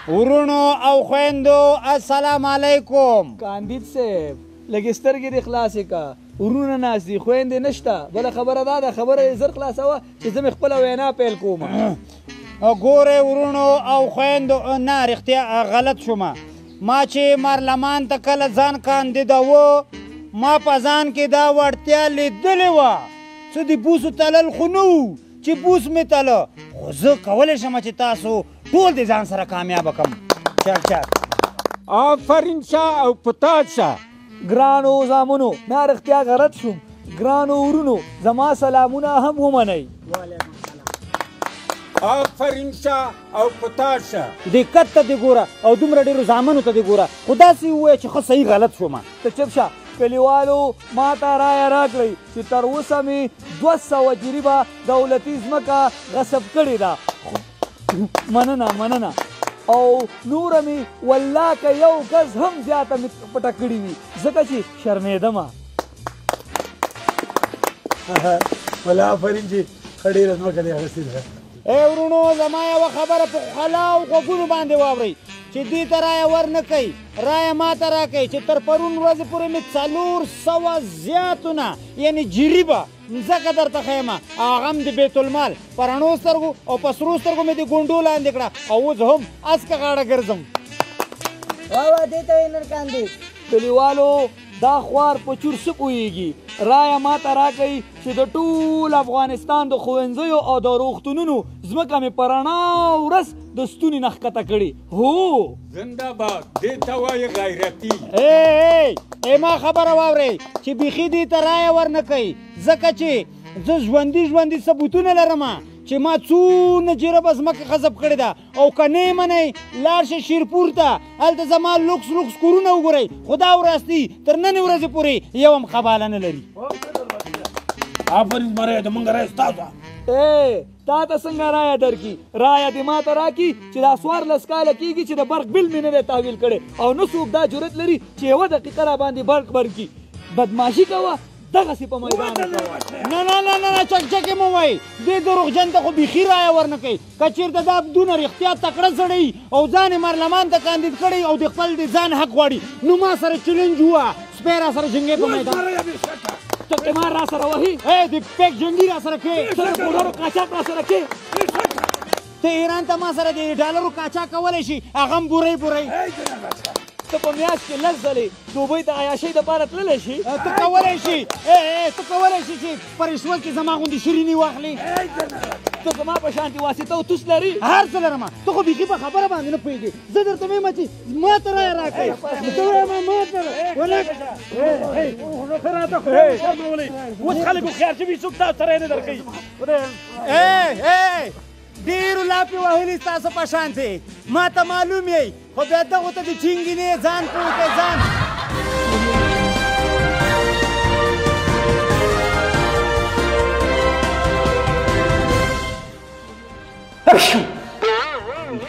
ورونو او خویندو السلام علیکم. کاندید صاحب لږ سترګې دې خلاصې که، ورونه ناست دي خویندې نشته. بله خبره دا ده، خبره یې زر خلاصوه چې زه مې خپله وینا پیل کوم. ګورئ ورونو او خویندو، نه رښتیا غلط شومه. ما چې مارلمان ته کله ځان کاندیدوه ما په ځان کې دا وړتیا لیدلې وه څه د بوسو تلل خو نه و چې بوس مې تله، خو زه کولی شم چې تاسو ټول د ځان سره کامیابه کړم. چک چک. آفرین شه او په تاج شه. ګرانو زامنو، نه رښتیا غلط شوم. ګرانو ورونو زما سلامونه هم ومنئ. آفرین شه او په تاج شه. دقت ته دې ګوره او دومره ډېرو زامنو ته دې ګوره، خو داسې ووایه چې ښه صحیح غلط شومه. ته چپ شه. کلیوالو ما ته رایه راکړئ چې تر اوسه مې 200 جریبه دولتي ځمکه غصب کړې ده. مننه. او نوره مې والله که یو ګز هم زیاته مې پټه کړې وي ځکه چې شرمېدمه. والله آفرین چې ښه ډېره ځمکه دې اخیستې ده. ای ورونو زما یوه خبره په خلا او غوږونو باندې واورئ چې دې ته رایه ورنه کوئ، رایه ما ته راکئ چې تر پرون ورځې پورې مې 400 زیاتونه یعنې جریبه مځکه درته ښیم، هغه هم د بیت المال په رڼو سترګو او په سرو سترګو مې د ګونډو لاندې کړه او اوس هم اسکه غاړه ګرځم. واه دې ته یې نرکاندې. کلیوالو دا خوار په چور څه پوهېږي. رایه ما ته راکئ چې د ټول افغانستان د ښوونځیو او د روغتونونو ځمکه مې په رڼا ورځ د ستوني نه ښکته کړې. هو زنده باد. دې ته وایي غیرتي. ای ما خبره واورئ چې بیخي دې ته رایه ورنه کوئ ځکه چې زه ژوندي ثبوتونه لرم چې ما څونه جربه ځمکه غصب کړې ده او که نه یې منئ لاړ شئ شیرپور ته، هلته زما لوکس کورونه وګورئ، خو دا وراستي تر ننې ورځې پورې یو هم خباله نه لري. آفرین زما رایه ده، موږ رایه ستاسو. تا ته څنګه رایه درکړي؟ رایه دې ما ته راکړي چې دا 14 کاله کېږي چې د برق بل مې نه دی تحویل کړی او نه څوک دا جرأت لري چې یوه دقیقه را باندې برق کړي. بدماشي کوه دغسې په میدان نه چک یې مه وایئ. دې دروغجن ته خو بیخي رایه ورنه کوي. که چېرته دا دونه رښتیا تکړه سړی او ځان یې مارلمان ته کاندید کړی او د خپل د ځان حق غواړي نو ما سره چلنج ووه، سپی را سره جنګې په میدان ته قمار را سره وهي، د پیک جنګي را سره کوې، ته د پوډرو قاچاق را سره کوې، ته ایران ته ما سره د ډالرو قاچاق کولی شي، هغه هم بورۍ. ته په میاشت کې 10 ځلې دوبۍ ته عیاشۍ دپاره تللی شي. ته کولی شي چې په رشوت کې زما غوندې شیریني واخلې. ته زما په شانتې واسطه او توس لري. هر څه لرم. ته خو بیخي په خبره باندې نه پوهېږې. زه درته وایم چې ما ته رایه راکړئ. ته وایم ما ته اوس خلک هوښیار شوي څوک تاسو ته رایه نه درکوي. ډېرو لاپې وهلي ستاسو په شانتې ما ته معلوم یې، خو بیا دغو ته د ټینګینې ځان پوه کړئ ځان.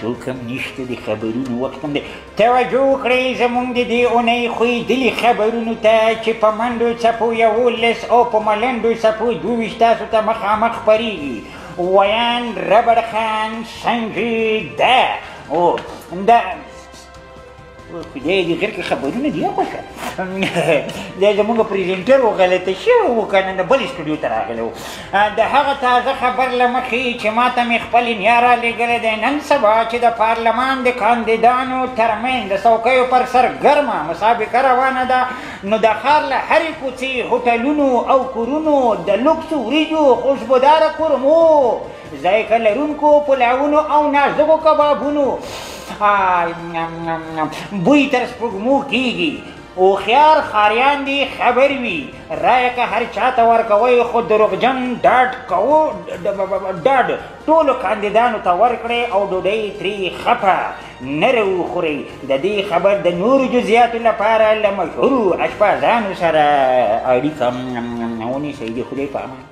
څوک هم نشته د خبرونو وخت هم دی. توجه وکړئ زموږ د دې اونۍ ښویېدلي خبرونو ته چې په منډو څپو 11 او په ملنډو څپو 22 تاسو ته مخامخ خپرېږي. ویان ربړ خان سنجیده او دا خدای دې غیر کې خبرونه دي خوښه دا زموږ پریزنټر و غلطه شوی و که نه بل سټوډیو ته راغلی و. د هغه تازه خبر له مخې چې ما ته مې خپل نیا رالیږلی دی نن سبا چې د پارلمان د کاندیدانو ترمنځ د څوکیو پر سر ګرمه مسابقه روانه ده، نو د ښار له هرې کوڅې هوټلونو او کورونو د لوکسو وریجو خوشبوداره کورمو ذایقه لرونکو پلاونو او نازکو کبابونو بوی تر سپوږمو کېږي. هوښیار ښاریان دې خبر وي، رایه که هر چا ته ورکوئ خو دروغجن ډاډ ټولو کاندیدانو ته ورکړئ او ډوډۍ ترې خپه نره وخورئ. د دې خبر د نورو جزیاتو لپاره له مشهورو اشپزانو سره اړیکه ونیسئ. د خدای په امان.